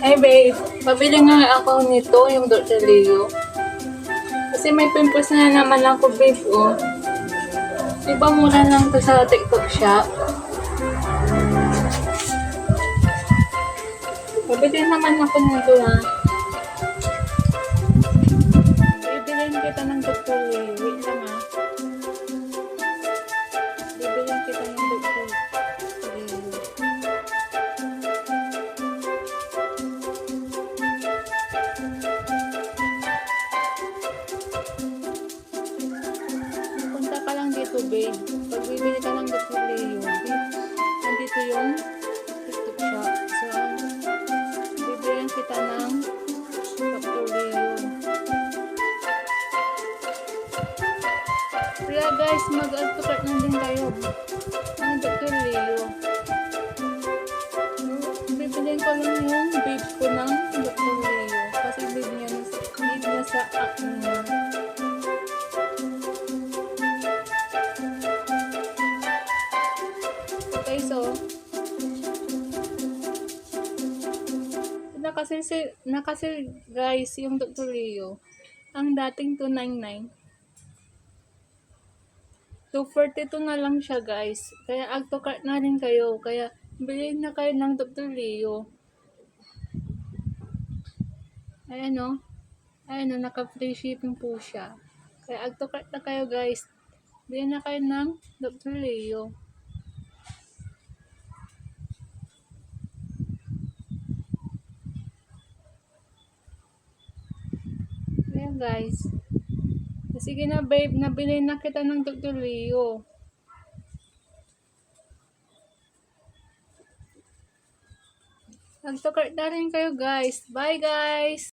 Hey babe, pabili nga ako nito, yung Dr. Leo. Kasi may pimples na naman ako babe, oh. Diba mura lang to sa TikTok shop? Pabili naman ako nito ha. Bibilin kita ng Dr. Leo. Wait lang ha. Bibilin kita ng Dr. Leo. Punta ka lang dito babe. Pag bibili ka ng Dr. Leo, nandito yung TikTok shop. So, bibilin kita ng Dr. Leo. Kaya guys, mag-advocate na din tayo ng Dr. Leo. Bibilin ko lang yung babe ko ng Dr. Leo. Kasi babe niya sa acne niya. Okay, so nakasil guys yung Dr. Leo. Ang dating 299, 242 na lang siya guys. Kaya add to cart na rin kayo. Kaya bilhin na kayo ng Dr. Leo. Ayan o. Ayan o, naka-free shipping po siya. Kaya add to cart na kayo guys. Bilhin na kayo ng Dr. Leo. Ayan guys. Sige na babe, nabili na kita ng Dr. Leo. Nag-to-cart na rin kayo guys. Bye guys!